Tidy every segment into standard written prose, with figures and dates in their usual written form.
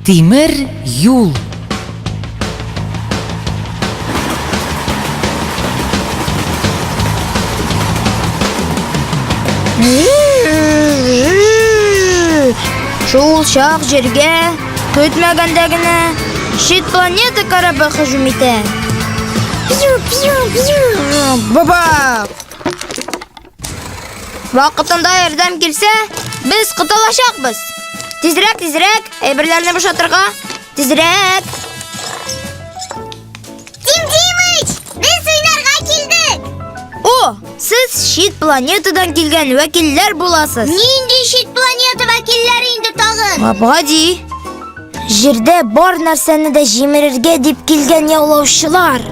Тимер юл. Шул чак җиргә көтмәгәндә генә шит планета корабы һөҗүм итә. Баба! Вакытында ярдәм килсә, без котылачакбыз. Тизрәк, әйберләрне бушатырга. Тизрәк. Димыч, без уйнарга килдек. О, сез шит планетадан килгән вәкилләр буласыз. Нинди шит планета вәкилләре инде тагын? Абгади. Җирдә бар нәрсәне дә җимерергә дип килгән яулаучылар.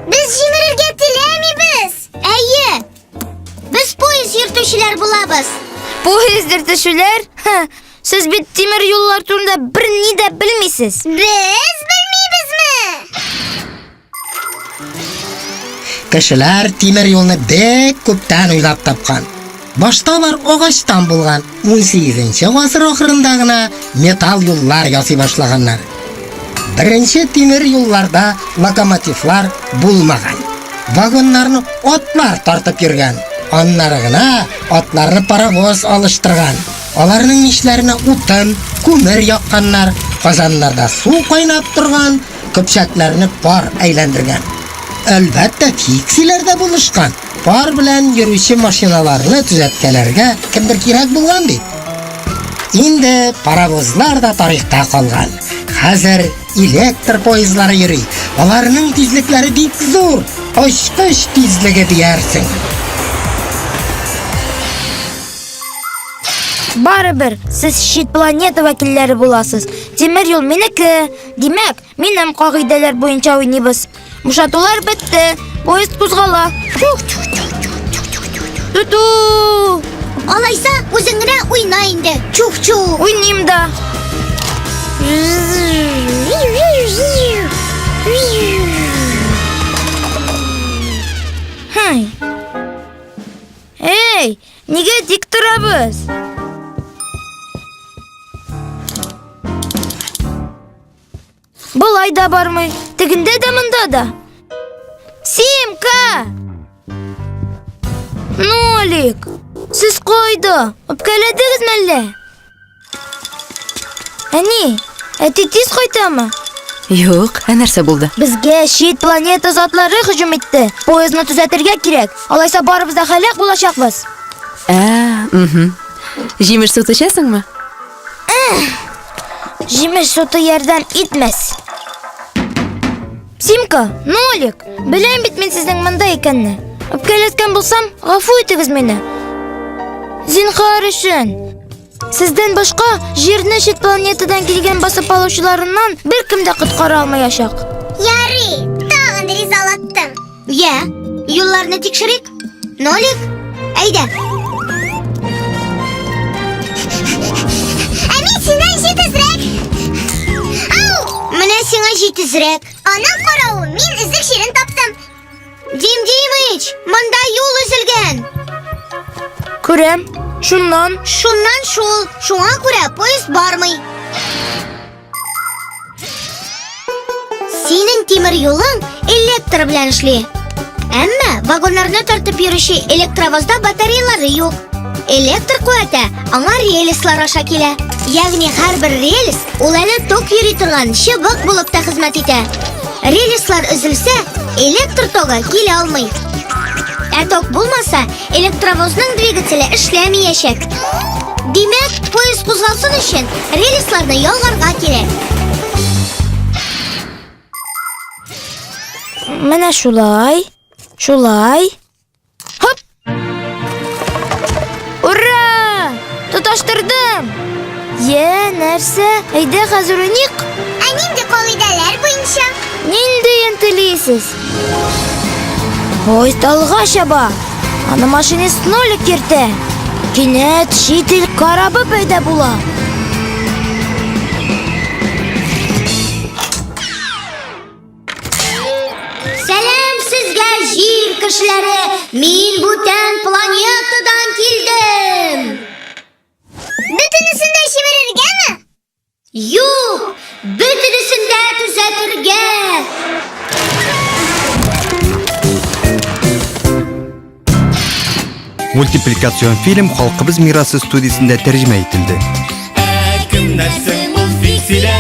Без җимерергә теләмибез. Әйе. Без поезд йөртүчеләр булабыз. Поезд йөртүчеләр? Сез бит тимер юллар турында бер ни дә белмисез. Без белмибезме? Кешеләр тимер юлны бик күптән уйлап тапкан. Башта алар агачтан булган. 18нче гасыр ахырында гына металл юллар ясый башлаганнар. Беренче тимер юлларда локомотивлар булмаган. Вагоннарны атлар тартып йөргән. Аннары гына атларны паровоз алыштырган. Аларның мишләренә утын, күмер якканнар, казаннарда су кайнап торган, көпчәкләрне пар әйләндергән. Әлбәттә, фиксиләр дә булышкан. Пар белән йөрүче машиналарны төзәткәләргә кемдер кирәк булган бит. Инде паровозлар да тарихта калган. Хәзер электр поездлары йөри. Аларның тизлекләре бик зур. Очкыч тизлеге диярсең. Барыбер, сез шит планета вәкилләре буласыз. Тимер юл минеке. Димәк, минем кагыйдәләр буенча уйныйбыз. Бушатулар бетте. Поезд кузгала. Ту-ту! Алайса, үзең генә уйна инде. Чух-чу. Уйныйм да. Хай. Эй, нигә тик торабыз? Болай да бармый. Тегендә дә монда да. Симка! Нолик! Сез кайда? Үпкәләдегезме әллә? Әни, әти тиз кайтамы? Юк, нәрсә булды? Безгә шит планета затлары һөҗүм итте. Поездны төзәтергә кирәк. Алайса барыбыз да һәлак булачакбыз. Җимеш сут эчәсеңме? Җимеш суты ярдәм итмәс. Симка, Нолик, беләм бит мин сезнең монда икәнне. Үпкәләткән булсам, гафу итегез мине. Зинһар өчен. Сездән башка җирне шит планетадан килгән басып алучыларыннан беркем дә коткара алмаячак. Ярый, тагын ризалаттым. Я, юлларны тикшерик. Нолик, әйдә. Мин синнән җитезрәк. Менә сиңа җитезрәк. Аның каравы, мин эзек ширен таптым. Димыч, монда юл өзелгән. Күрәм, шуннан Шул, шуңа күрә поезд бармый. Синең тимер юлың электр белән эшли. Әмма вагоннарны тартып йөрүче электровозда батареялары юк. Электр куәте аңа рельслар аша килә. Ягъни һәрбер рельс ул әле ток йөри торган чыбык булып та хезмәт итә. Рельслар өзелсә, электр тогы килә алмый. Ток булмаса, электровозның двигателе эшләмәячәк. Димәк, поезд кузгалсын өчен рельсларны ялгарга кирәк. менә шулай. Хоп! Ура! Тоташтырдым. Нәрсә? Әйдә хәзер уйныйк. Нинди кагыйдәләр буенча? Нинди янтелисез? Поезд алга чаба. Аны машинист Нолик кертә. Кинәт шит ил корабы пәйда була. Сәлам сезгә, җир кешеләре. Мин бүтән планетадан килдем. Бөтенесен дә җимерергәме? Юк, бөтенесен дә төзәтергә. Мультипликацион фильм Халкыбыз мирасы студиясында тәрҗемә ителде. Кем нәрсең ул фиксилә